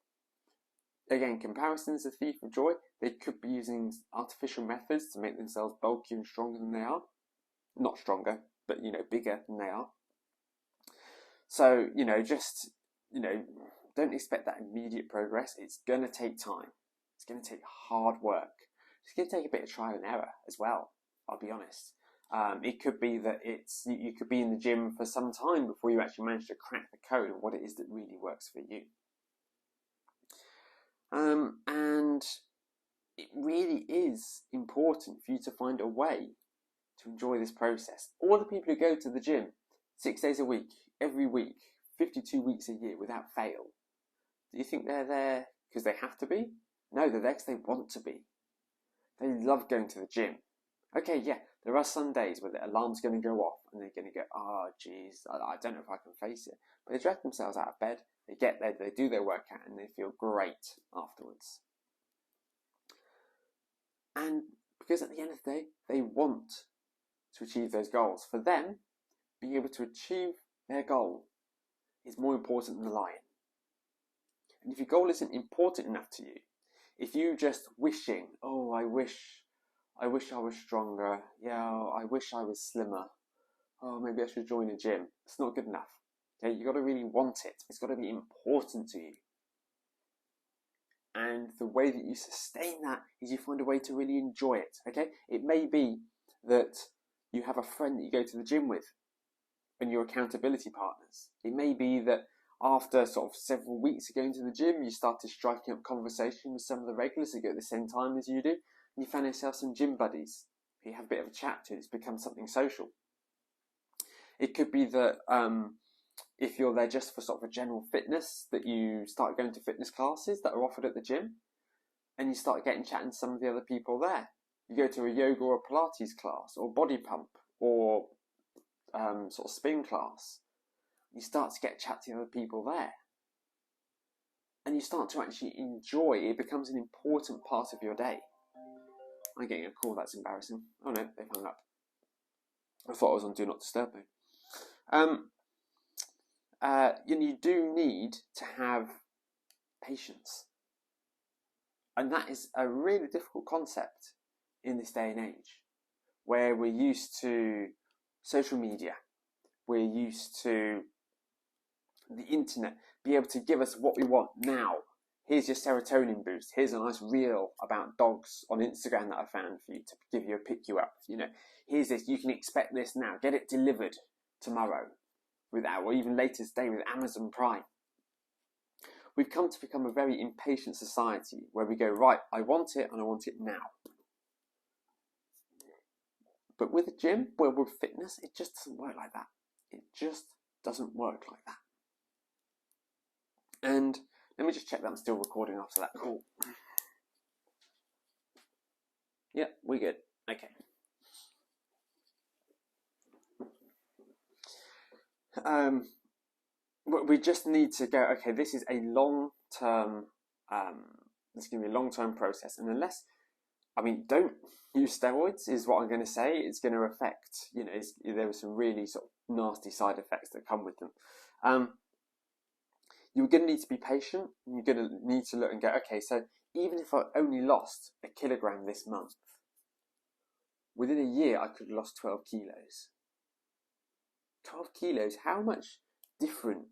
Again, comparison is a thief of joy. They could be using artificial methods to make themselves bulkier and stronger than they are. Not stronger, but, bigger than they are. So, don't expect that immediate progress. It's going to take time. It's going to take hard work. It's going to take a bit of trial and error as well, I'll be honest. It could be that you could be in the gym for some time before you actually manage to crack the code of what it is that really works for you. And it really is important for you to find a way to enjoy this process. All the people who go to the gym 6 days a week, every week, 52 weeks a year without fail, do you think they're there because they have to be? No, they're there because they want to be. They love going to the gym. Okay, there are some days where the alarm's going to go off and they're going to go, oh, geez, I don't know if I can face it. But they drag themselves out of bed, they get there, they do their workout, and they feel great afterwards. And because at the end of the day, they want to achieve those goals. For them, being able to achieve their goal is more important than the lion. And if your goal isn't important enough to you, if you're just wishing, oh, I wish I was stronger, I wish I was slimmer, oh, maybe I should join a gym, it's not good enough. Okay, you've got to really want it. It's got to be important to you. And the way that you sustain that is you find a way to really enjoy it. Okay, it may be that you have a friend that you go to the gym with and you're accountability partners. It may be that after sort of several weeks of going to the gym, you started striking up conversation with some of the regulars who go at the same time as you do. you found yourself some gym buddies who you have a bit of a chat to. It's become something social. It could be that if you're there just for sort of a general fitness, that you start going to fitness classes that are offered at the gym, and you start getting chatting to some of the other people there. You go to a yoga or a Pilates class, or body pump, or sort of spin class. You start to get chat to the other people there. And you start to actually enjoy, it becomes an important part of your day. I'm getting a call, that's embarrassing. Oh no, they've hung up. I thought I was on Do Not Disturb mode. You do need to have patience. And that is a really difficult concept in this day and age, where we're used to social media, we're used to the internet, be able to give us what we want now. Here's your serotonin boost. Here's a nice reel about dogs on Instagram that I found for you to give you a pick you up. Here's this. You can expect this now. Get it delivered tomorrow, or even later today with Amazon Prime. We've come to become a very impatient society where we go, right, I want it and I want it now. But with a gym, with fitness, it just doesn't work like that. It just doesn't work like that. And let me just check that I'm still recording after that call. Yeah, we're good. Okay. We just need to go, okay, this is a long-term, it's going to be a long-term process. And don't use steroids is what I'm going to say. It's going to affect, there are some really sort of nasty side effects that come with them. You're going to need to be patient. You're going to need to look and go, okay, so even if I only lost a kilogram this month, within a year I could have lost 12 kilos. 12 kilos, how much different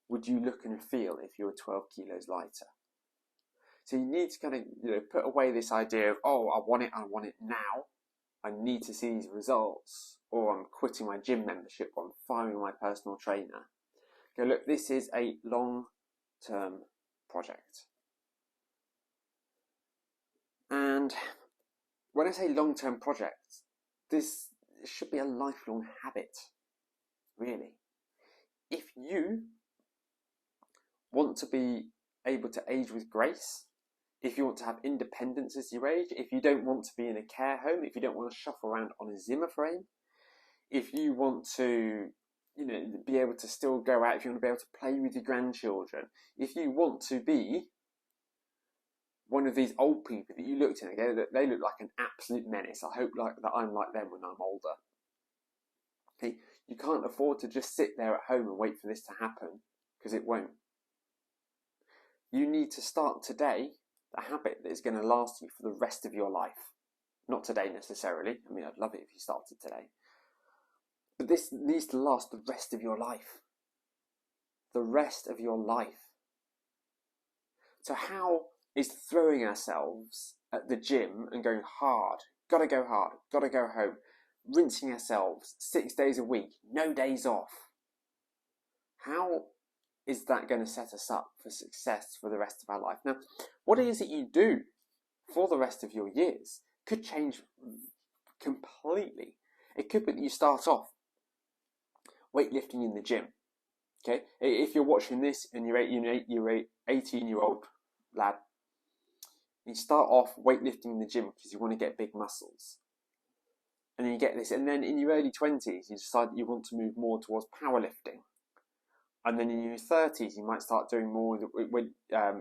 would you look and feel if you were 12 kilos lighter? So you need to kind of put away this idea of, oh, I want it now. I need to see these results, or I'm quitting my gym membership, or I'm firing my personal trainer. Go, look, this is a long-term project. And when I say long-term project, this should be a lifelong habit, really. If you want to be able to age with grace, if you want to have independence as you age, if you don't want to be in a care home, if you don't want to shuffle around on a Zimmer frame, if you want to be able to still go out, if you want to be able to play with your grandchildren, if you want to be one of these old people that you looked at and go, they look like an absolute menace. I hope that I'm like them when I'm older. Okay? You can't afford to just sit there at home and wait for this to happen, because it won't. You need to start today a habit that is going to last you for the rest of your life. Not today necessarily. I'd love it if you started today. But this needs to last the rest of your life. The rest of your life. So how is throwing ourselves at the gym and going hard, gotta go home, rinsing ourselves 6 days a week, no days off? How is that going to set us up for success for the rest of our life? Now, what it is that you do for the rest of your years could change completely. It could be that you start off weightlifting in the gym. Okay, if you're watching this and you're 18-year-old lad, you start off weightlifting in the gym because you want to get big muscles, and then you get this, and then in your early 20s you decide that you want to move more towards powerlifting, and then in your 30s you might start doing more when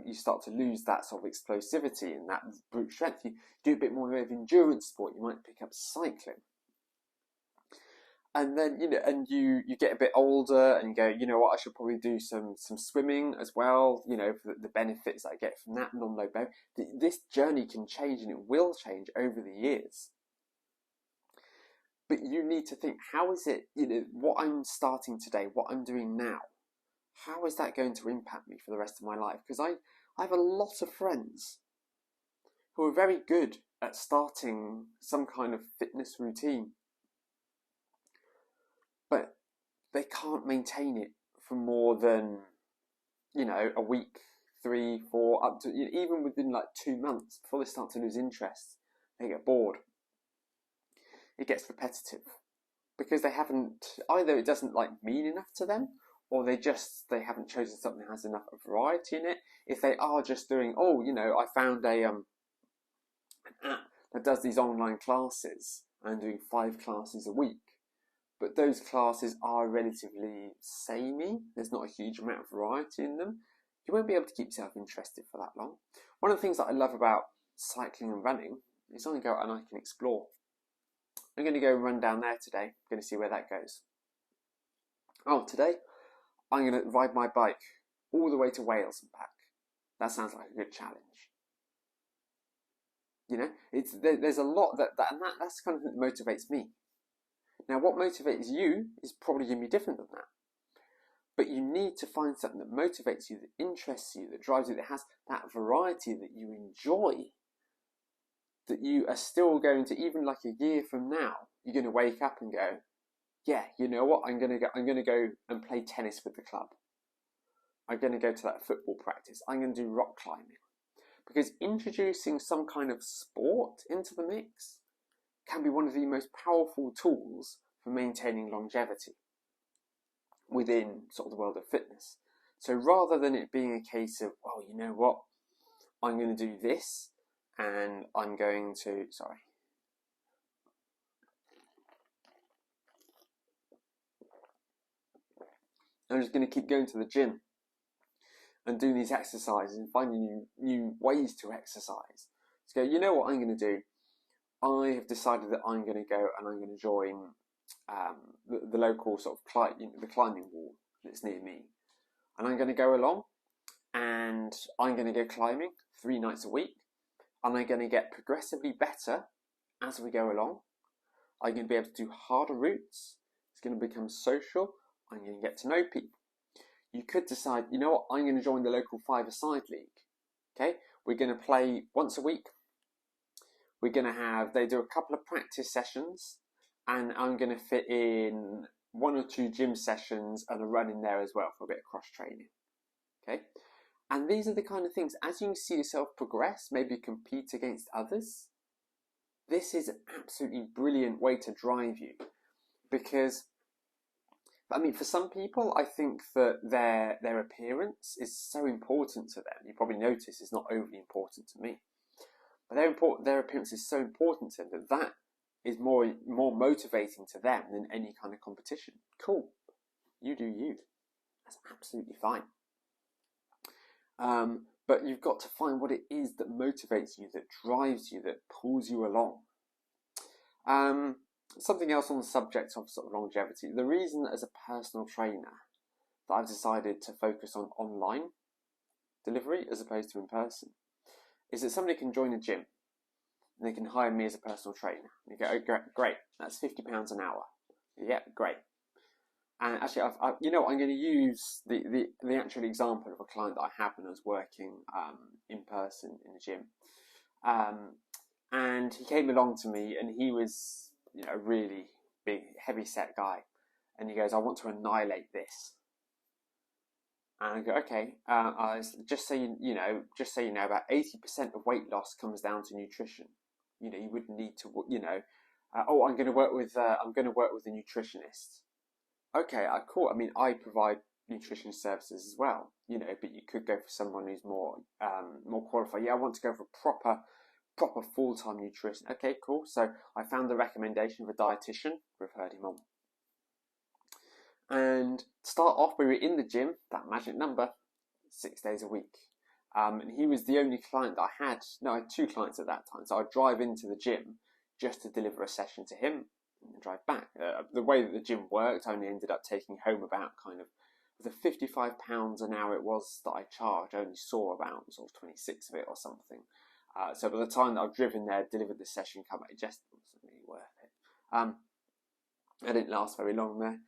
you start to lose that sort of explosivity and that brute strength. You do a bit more of endurance sport. You might pick up cycling. And then, and you get a bit older and you go, you know what, I should probably do some swimming as well, for the benefits I get from that, non-low back. This journey can change, and it will change over the years. But you need to think, how is it, what I'm starting today, what I'm doing now, how is that going to impact me for the rest of my life? Because I have a lot of friends who are very good at starting some kind of fitness routine, but they can't maintain it for more than, a week, 3, 4, up to even within like 2 months before they start to lose interest. they get bored. It gets repetitive because they haven't, either it doesn't mean enough to them, or they haven't chosen something that has enough variety in it. If they are just doing, I found an app that does these online classes, and I'm doing 5 classes a week, but those classes are relatively samey, there's not a huge amount of variety in them, you won't be able to keep yourself interested for that long. One of the things that I love about cycling and running is I can go out and I can explore. I'm going to go run down there today. I'm going to see where that goes. Today I'm going to ride my bike all the way to Wales and back. That sounds like a good challenge. There's a lot that's the kind of thing that motivates me. Now, what motivates you is probably going to be different than that. But you need to find something that motivates you, that interests you, that drives you, that has that variety that you enjoy, that you are still going to, even a year from now, you're going to wake up and go, yeah, you know what, I'm going to go and play tennis with the club. I'm going to go to that football practice. I'm going to do rock climbing. Because introducing some kind of sport into the mix can be one of the most powerful tools for maintaining longevity within sort of the world of fitness. So rather than it being a case of, well, you know what, I'm going to do this and I'm going to, I'm just going to keep going to the gym and doing these exercises and finding new ways to exercise. So you know what I'm going to do? I have decided that I'm going to go and I'm going to join the local sort of the climbing wall that's near me. And I'm going to go along and I'm going to go climbing 3 nights a week. And I'm going to get progressively better as we go along. I'm going to be able to do harder routes. It's going to become social. I'm going to get to know people. You could decide, you know what, I'm going to join the local 5-a-side league. Okay, we're going to play once a week. We're going to they do a couple of practice sessions, and I'm going to fit in 1 or 2 gym sessions and a run in there as well for a bit of cross training. Okay, and these are the kind of things, as you see yourself progress, maybe compete against others, this is an absolutely brilliant way to drive you. Because for some people, I think that their appearance is so important to them. You probably notice it's not overly important to me. But their appearance is so important to them that is more motivating to them than any kind of competition. Cool. You do you. That's absolutely fine. But you've got to find what it is that motivates you, that drives you, that pulls you along. Something else on the subject of sort of longevity. The reason that as a personal trainer that I've decided to focus on online delivery as opposed to in person is that somebody can join a gym and they can hire me as a personal trainer. And you go, oh, great, that's £50 an hour. Yeah, great. And actually, I'm going to use the actual example of a client that I had when I was working in person in the gym. And he came along to me and he was a really big, heavy-set guy. And he goes, I want to annihilate this. And I go, okay, just so you know, about 80% of weight loss comes down to nutrition. You wouldn't need to, I'm going to work with a nutritionist. Okay, cool. I provide nutrition services as well, but you could go for someone who's more qualified. Yeah, I want to go for proper full-time nutrition. Okay, cool. So I found the recommendation of a dietitian, referred him on. And to start off, we were in the gym, that magic number, 6 days a week. And he was the only client that I had. No, I had 2 clients at that time. So I'd drive into the gym just to deliver a session to him and then drive back. The way that the gym worked, I only ended up taking home about the £55 an hour it was that I charged. I only saw about sort of 26 of it or something. So by the time that I've driven there, delivered the session, it just wasn't really worth it. I didn't last very long there.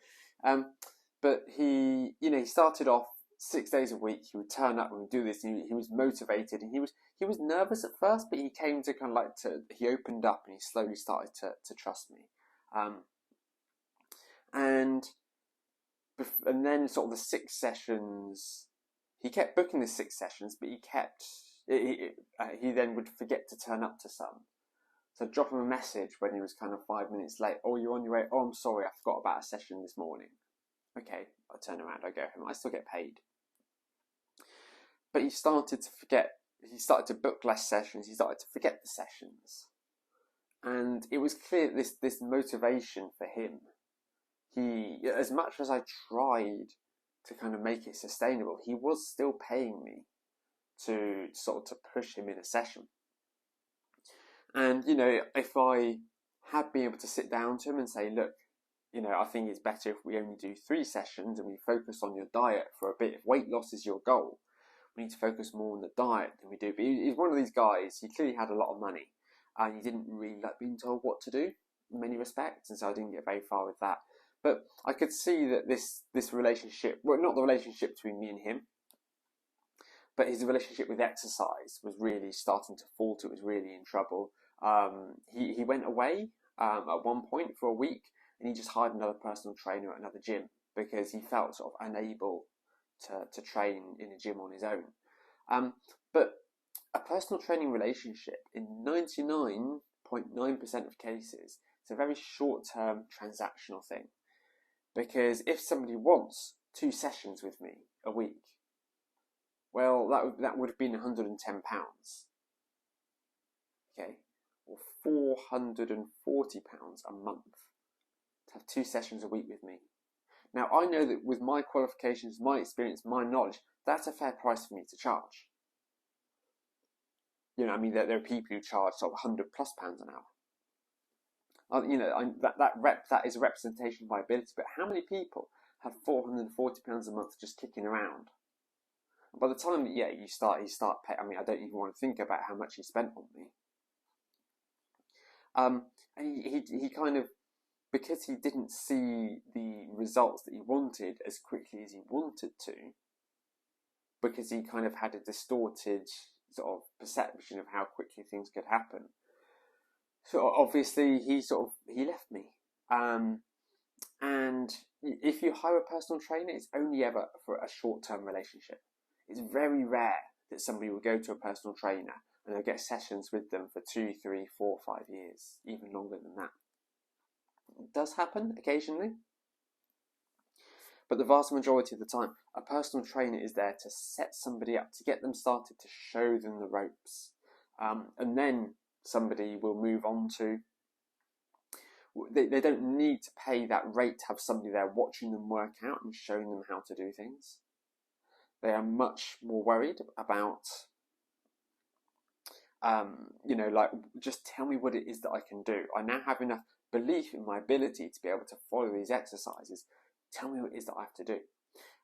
But he started off 6 days a week. He would turn up and we'd do this. And he was motivated, and he was nervous at first, but he came to he opened up and he slowly started to trust me. And then sort of the 6 sessions, he kept booking the 6 sessions, but he then would forget to turn up to some. So I'd drop him a message when he was kind of 5 minutes late. Oh, you're on your way? Oh, I'm sorry, I forgot about a session this morning. Okay, I turn around, I go home. I still get paid. But he started to forget. He started to book less sessions. He started to forget the sessions. And it was clear that this motivation for him, as much as I tried to kind of make it sustainable, he was still paying me to sort of push him in a session. And, if I had been able to sit down to him and say, look, I think it's better if we only do 3 sessions and we focus on your diet for a bit. If weight loss is your goal, we need to focus more on the diet than we do. But he's one of these guys, he clearly had a lot of money and he didn't really like being told what to do in many respects. And so I didn't get very far with that. But I could see that this relationship, well, not the relationship between me and him, but his relationship with exercise was really starting to falter. It was really in trouble. He went away at one point for a week, and he just hired another personal trainer at another gym because he felt sort of unable to train in a gym on his own. But a personal training relationship, in 99.9% of cases, it's a very short-term transactional thing. Because if somebody wants 2 sessions with me a week, well, that would have been £110. Okay, or £440 a month to have 2 sessions a week with me. Now, I know that with my qualifications, my experience, my knowledge, that's a fair price for me to charge. There are people who charge sort of £100+ an hour. That is a representation of my ability. But how many people have £440 a month just kicking around? And by the time you start paying, I don't even want to think about how much he spent on me. And he kind of, because he didn't see the results that he wanted as quickly as he wanted to, because he kind of had a distorted sort of perception of how quickly things could happen. So obviously he left me. And if you hire a personal trainer, it's only ever for a short-term relationship. It's very rare that somebody will go to a personal trainer and they'll get sessions with them for 2, 3, 4, 5 years, even longer than that. It does happen occasionally, but the vast majority of the time, a personal trainer is there to set somebody up, to get them started, to show them the ropes. And then somebody will move on to, they don't need to pay that rate to have somebody there watching them work out and showing them how to do things. They are much more worried about, just tell me what it is that I can do. I now have enough belief in my ability to be able to follow these exercises. Tell me what it is that I have to do.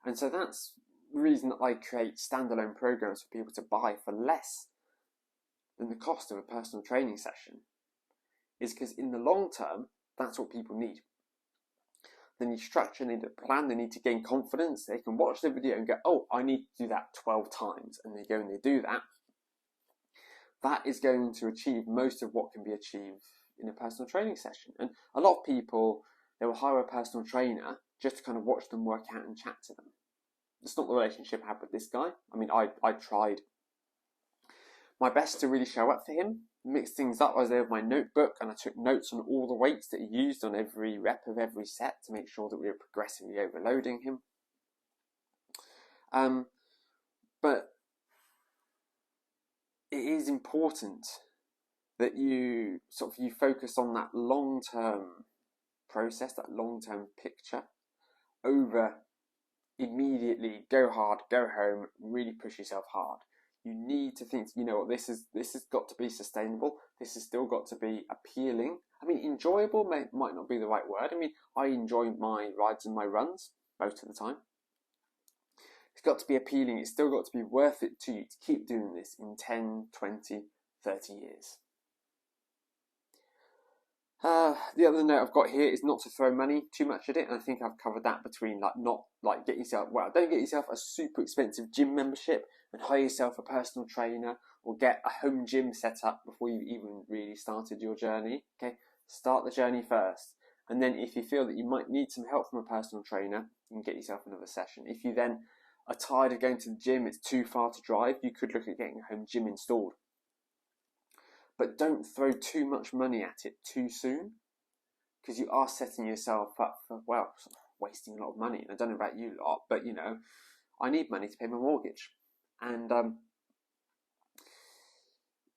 And so that's the reason that I create standalone programs for people to buy for less than the cost of a personal training session, is because in the long term, that's what people need. They need structure, they need a plan, they need to gain confidence. They can watch the video and go, oh, I need to do that 12 times. And they go and they do that. That is going to achieve most of what can be achieved in a personal training session. And a lot of people, they will hire a personal trainer just to kind of watch them work out and chat to them. It's not the relationship I had with this guy. I tried my best to really show up for him, mix things up. I was there with my notebook and I took notes on all the weights that he used on every rep of every set to make sure that we were progressively overloading him. But it is important that you focus on that long-term process, that long-term picture, over immediately go hard, go home, really push yourself hard. You need to think, this has got to be sustainable. This has still got to be appealing. Enjoyable might not be the right word. I enjoy my rides and my runs most of the time. It's got to be appealing. It's still got to be worth it to you to keep doing this in 10, 20, 30 years. The other note I've got here is not to throw money too much at it, and I think I've covered that between don't get yourself a super expensive gym membership and hire yourself a personal trainer or get a home gym set up before you even really started your journey. Okay, start the journey first, and then if you feel that you might need some help from a personal trainer, you can get yourself another session. If you then are tired of going to the gym, it's too far to drive, you could look at getting a home gym installed. but don't throw too much money at it too soon, because you are setting yourself up for, well, wasting a lot of money. And I don't know about you lot, but you know, I need money to pay my mortgage, and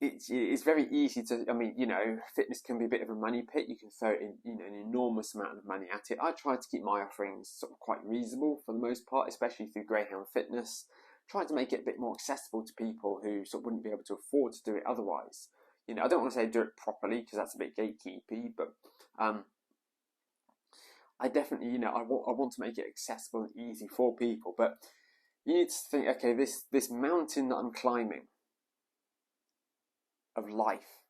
it's very easy to, I mean, you know, fitness can be a bit of a money pit. You can throw in, you know, an enormous amount of money at it. I try to keep my offerings sort of quite reasonable for the most part, especially through Greyhound Fitness. Trying to make it a bit more accessible to people who sort of wouldn't be able to afford to do it otherwise. You know, I don't want to say do it properly because that's a bit gatekeepy, but I definitely, you know, I want to make it accessible and easy for people. But you need to think, okay, this mountain that I'm climbing of life,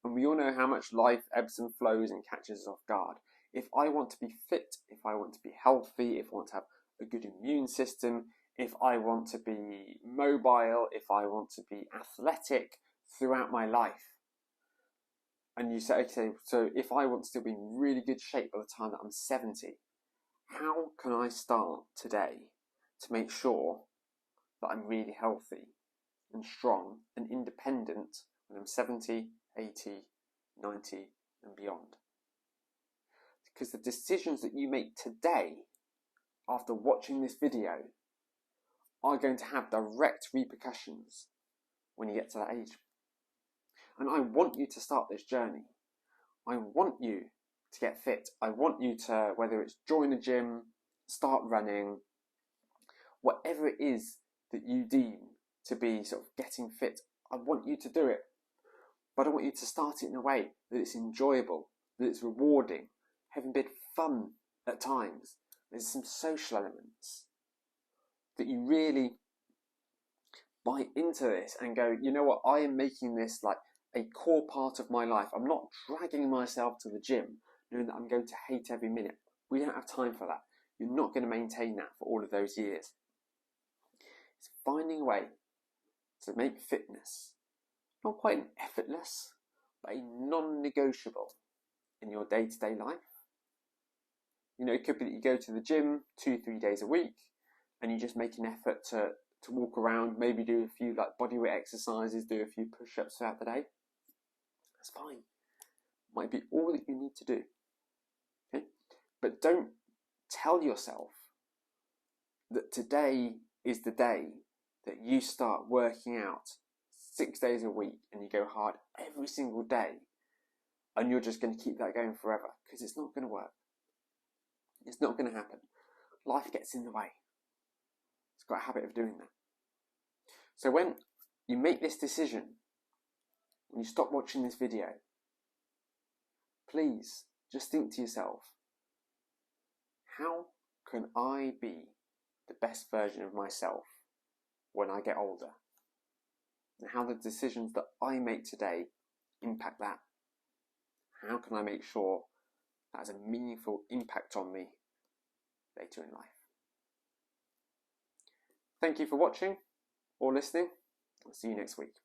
and we all know how much life ebbs and flows and catches us off guard. If I want to be fit, if I want to be healthy, if I want to have a good immune system, if I want to be mobile, if I want to be athletic throughout my life, and you say, okay, so if I want to still be in really good shape by the time that I'm 70, how can I start today to make sure that I'm really healthy and strong and independent when I'm 70, 80, 90 and beyond? Because the decisions that you make today after watching this video are going to have direct repercussions when you get to that age. And I want you to start this journey. I want you to get fit. I want you to, whether it's join a gym, start running, whatever it is that you deem to be sort of getting fit, I want you to do it. But I want you to start it in a way that it's enjoyable, that it's rewarding, having a bit of fun at times. There's some social elements that you really buy into this and go, you know what, I am making this like a core part of my life. I'm not dragging myself to the gym knowing that I'm going to hate every minute. We don't have time for that. You're not going to maintain that for all of those years. It's finding a way to make fitness not quite an effortless, but a non-negotiable in your day-to-day life. You know, it could be that you go to the gym 2-3 days a week and you just make an effort to walk around, maybe do a few like bodyweight exercises, do a few push-ups throughout the day. That's fine. Might be all that you need to do. Okay? But don't tell yourself that today is the day that you start working out 6 days a week and you go hard every single day and you're just going to keep that going forever, because it's not going to work. It's not going to happen. Life gets in the way. It's got a habit of doing that. So when you make this decision, when you stop watching this video, please just think to yourself, how can I be the best version of myself when I get older? And how the decisions that I make today impact that? How can I make sure that has a meaningful impact on me later in life? Thank you for watching or listening. I'll see you next week.